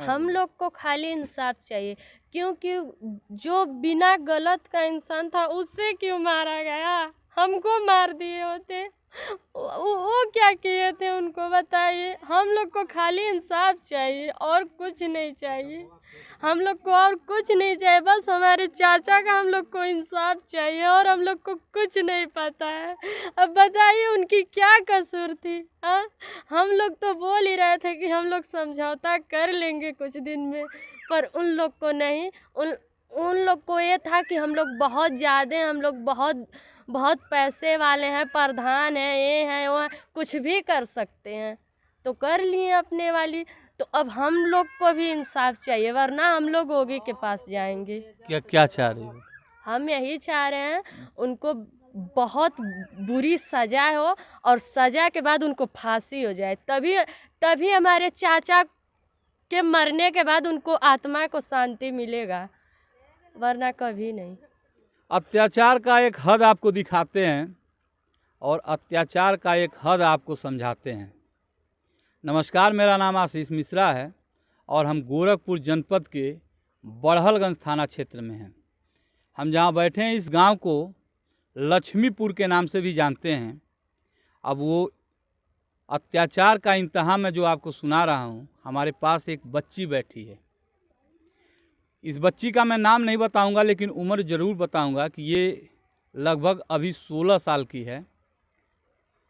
हम लोग को खाली इंसाफ चाहिए, क्योंकि जो बिना गलत का इंसान था उसे क्यों मारा गया? हमको मार दिए होते, वो क्या किए थे उनको बताइए। हम लोग को खाली इंसाफ चाहिए और कुछ नहीं चाहिए। हम लोग को और कुछ नहीं चाहिए, बस हमारे चाचा का हम लोग को इंसाफ चाहिए और हम लोग को कुछ नहीं पता है। अब बताइए उनकी क्या कसूर थी? हाँ, हम लोग तो बोल ही रहे थे कि हम लोग समझौता कर लेंगे कुछ दिन में, पर उन लोग को नहीं। उन लोग को ये था कि हम लोग बहुत ज़्यादा, हम लोग बहुत बहुत पैसे वाले हैं, प्रधान हैं, ये हैं वो हैं, कुछ भी कर सकते हैं, तो कर लिए अपने वाली। तो अब हम लोग को भी इंसाफ चाहिए, वरना हम लोग योगी के पास जाएंगे। क्या क्या चाह रही हो? हम यही चाह रहे हैं उनको बहुत बुरी सजा हो और सजा के बाद उनको फांसी हो जाए, तभी तभी हमारे चाचा के मरने के बाद उनको आत्मा को शांति मिलेगा, वरना कभी नहीं। अत्याचार का एक हद आपको दिखाते हैं और अत्याचार का एक हद आपको समझाते हैं। नमस्कार, मेरा नाम आशीष मिश्रा है और हम गोरखपुर जनपद के बड़हलगंज थाना क्षेत्र में हैं। हम जहाँ बैठे हैं इस गांव को लक्ष्मीपुर के नाम से भी जानते हैं। अब वो अत्याचार का इंतहा मैं जो आपको सुना रहा हूँ, हमारे पास एक बच्ची बैठी है। इस बच्ची का मैं नाम नहीं बताऊंगा, लेकिन उम्र ज़रूर बताऊंगा कि ये लगभग अभी 16 साल की है।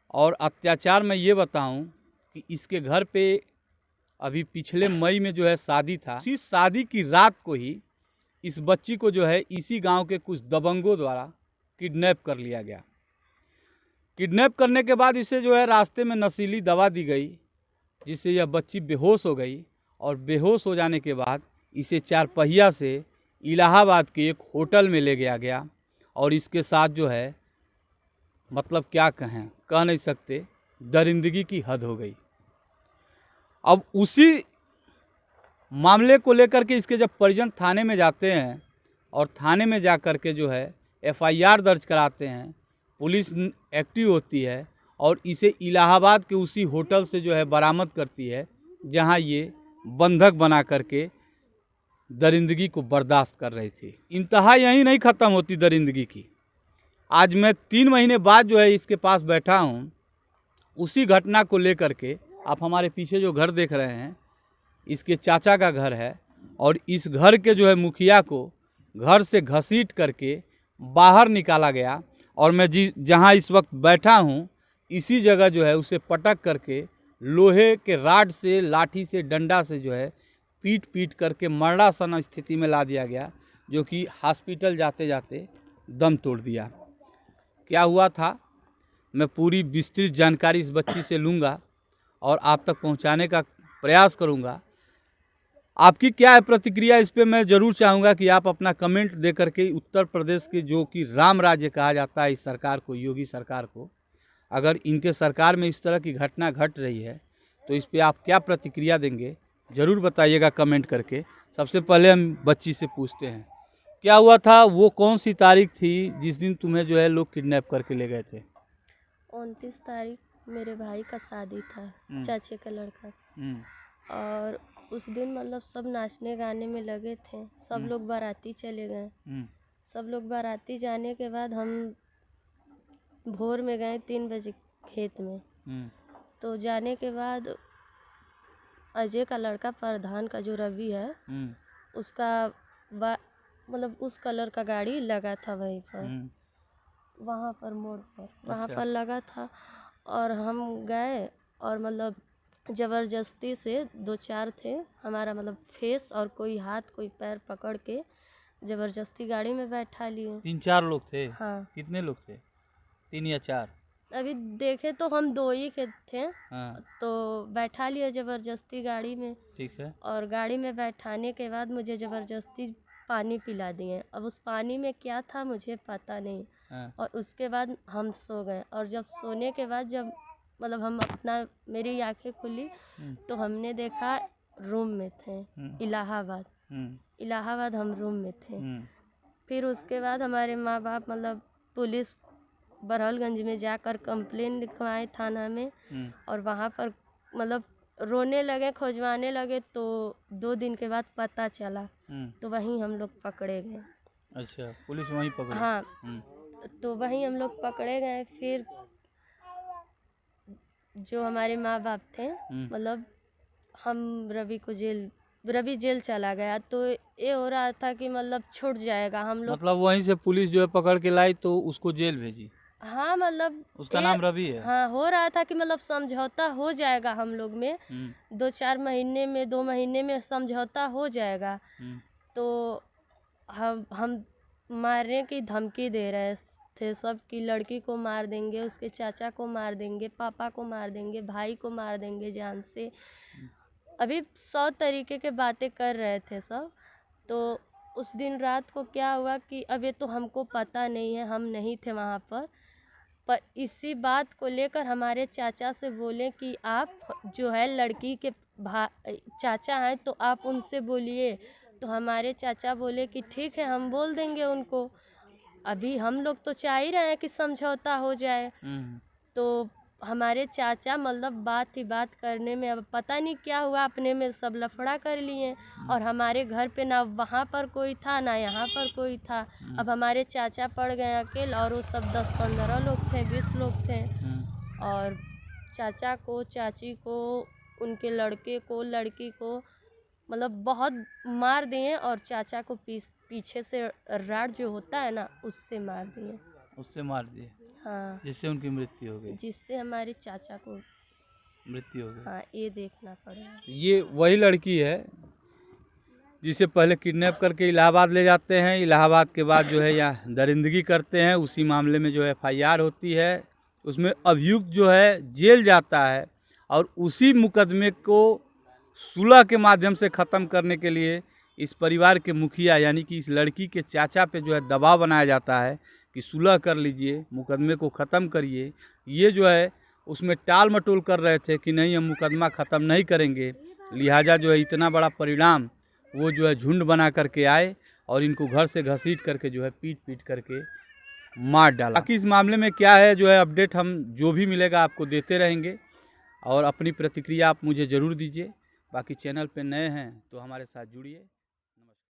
और अत्याचार मैं ये बताऊं कि इसके घर पे अभी पिछले मई में जो है शादी था। उसी शादी की रात को ही इस बच्ची को जो है इसी गांव के कुछ दबंगों द्वारा किडनैप कर लिया गया। किडनैप करने के बाद इसे जो है रास्ते में नशीली दवा दी गई, जिससे यह बच्ची बेहोश हो गई। और बेहोश हो जाने के बाद इसे चारपहिया से इलाहाबाद के एक होटल में ले गया गया और इसके साथ जो है, मतलब क्या कहें, कह नहीं सकते, दरिंदगी की हद हो गई। अब उसी मामले को लेकर के इसके जब परिजन थाने में जाते हैं और थाने में जा कर के जो है एफआईआर दर्ज कराते हैं, पुलिस एक्टिव होती है और इसे इलाहाबाद के उसी होटल से जो है बरामद करती है, जहां ये बंधक बना करके दरिंदगी को बर्दाश्त कर रही थी। इंतहा यहीं नहीं ख़त्म होती दरिंदगी की। आज मैं 3 महीने बाद जो है इसके पास बैठा हूँ, उसी घटना को लेकर के। आप हमारे पीछे जो घर देख रहे हैं, इसके चाचा का घर है और इस घर के जो है मुखिया को घर से घसीट करके बाहर निकाला गया। और मैं जहाँ इस वक्त बैठा हूँ, इसी जगह जो है उसे पटक करके लोहे के राड से, लाठी से, डंडा से जो है पीट पीट करके मरणासन स्थिति में ला दिया गया, जो कि हॉस्पिटल जाते जाते दम तोड़ दिया। क्या हुआ था, मैं पूरी विस्तृत जानकारी इस बच्ची से लूँगा और आप तक पहुंचाने का प्रयास करूंगा। आपकी क्या है प्रतिक्रिया इस पे, मैं ज़रूर चाहूँगा कि आप अपना कमेंट दे करके उत्तर प्रदेश के जो कि राम राज्य कहा जाता है इस सरकार को, योगी सरकार को, अगर इनके सरकार में इस तरह की घटना घट रही है तो इस पे आप क्या प्रतिक्रिया देंगे, ज़रूर बताइएगा कमेंट करके। सबसे पहले हम बच्ची से पूछते हैं, क्या हुआ था, वो कौन सी तारीख थी जिस दिन तुम्हें जो है लोग किडनैप करके ले गए थे? 29 तारीख मेरे भाई का शादी था, चाचे का लड़का। और उस दिन मतलब सब नाचने गाने में लगे थे, सब लोग बाराती चले गए। सब लोग बाराती जाने के बाद हम भोर में गए 3 बजे खेत में। तो जाने के बाद अजय का लड़का प्रधान का जो रवि है, उसका मतलब उस कलर का गाड़ी लगा था वहीं पर, वहाँ पर मोड़ पर, वहाँ पर लगा था। और हम गए और मतलब ज़बरदस्ती से 2-4 थे, हमारा मतलब फेस और कोई हाथ कोई पैर पकड़ के ज़बरदस्ती गाड़ी में बैठा लिए। 3-4 लोग थे? हाँ। कितने लोग थे, 3 या 4? अभी देखे तो हम 2 ही के थे। हाँ। तो बैठा लिया ज़बरदस्ती गाड़ी में। ठीक है। और गाड़ी में बैठाने के बाद मुझे ज़बरदस्ती पानी पिला दिए। अब उस पानी में क्या था मुझे पता नहीं। हाँ। और उसके बाद हम सो गए। और जब सोने के बाद जब मतलब हम अपना, मेरी आंखें खुली तो हमने देखा रूम में थे, इलाहाबाद। इलाहाबाद हम रूम में थे। फिर उसके बाद हमारे माँ बाप मतलब पुलिस बड़हलगंज में जाकर कंप्लेन लिखवाए थाना में। और वहाँ पर मतलब रोने लगे, खोजवाने लगे, तो 2 दिन के बाद पता चला, तो वहीं हम लोग पकड़े गए। अच्छा, पुलिस वहीं पकड़ी? हाँ, तो वहीं हम लोग पकड़े गए। फिर जो हमारे माँ बाप थे, मतलब हम रवि जेल चला गया, तो ये हो रहा था कि मतलब छूट जाएगा हम लोग। मतलब वहीं से पुलिस जो है पकड़ के लाई तो उसको जेल भेजी? हाँ, मतलब उसका नाम रवि है? हाँ, हो रहा था कि मतलब समझौता हो जाएगा हम लोग में, 2-4 महीने में, 2 महीने में समझौता हो जाएगा। तो हम मारने की धमकी दे रहे थे सब, कि लड़की को मार देंगे, उसके चाचा को मार देंगे, पापा को मार देंगे, भाई को मार देंगे जान से। अभी 100 तरीके के बातें कर रहे थे सब। तो उस दिन रात को क्या हुआ कि अब ये तो हमको पता नहीं है, हम नहीं थे वहाँ पर इसी बात को लेकर हमारे चाचा से बोले कि आप जो है लड़की के चाचा हैं, तो आप उनसे बोलिए। तो हमारे चाचा बोले कि ठीक है, हम बोल देंगे उनको। अभी हम लोग तो चाह ही रहे हैं कि समझौता हो जाए। तो हमारे चाचा मतलब बात ही बात करने में अब पता नहीं क्या हुआ, अपने में सब लफड़ा कर लिए। और हमारे घर पे ना वहाँ पर कोई था, ना यहाँ पर कोई था। अब हमारे चाचा पड़ गए अकेले, और वो सब 10-15 लोग थे, 20 लोग थे। और चाचा को, चाची को, उनके लड़के को, लड़की को मतलब बहुत मार दिए। और चाचा को पीछे से राड जो होता है ना, उससे मार दिए। उससे मार दिए? हाँ, जिससे उनकी मृत्यु हो गई? जिससे हमारे चाचा को मृत्यु हो गई? हाँ, ये देखना पड़ेगा। ये वही लड़की है जिसे पहले किडनैप करके इलाहाबाद ले जाते हैं, इलाहाबाद के बाद जो है यहाँ दरिंदगी करते हैं। उसी मामले में जो FIR होती है, उसमें अभियुक्त जो है जेल जाता है, और उसी मुकदमे को सुलह के माध्यम से ख़त्म करने के लिए इस परिवार के मुखिया यानी कि इस लड़की के चाचा पे जो है दबाव बनाया जाता है कि सुलह कर लीजिए, मुकदमे को ख़त्म करिए। ये जो है उसमें टाल मटोल कर रहे थे कि नहीं, हम मुकदमा ख़त्म नहीं करेंगे। लिहाजा जो है इतना बड़ा परिणाम वो जो है झुंड बना करके आए और इनको घर से घसीट करके जो है पीट करके मार डाला। बाकी इस मामले में क्या है जो है अपडेट हम जो भी मिलेगा आपको देते रहेंगे, और अपनी प्रतिक्रिया आप मुझे ज़रूर दीजिए। बाकी चैनल पे नए हैं तो हमारे साथ जुड़िए।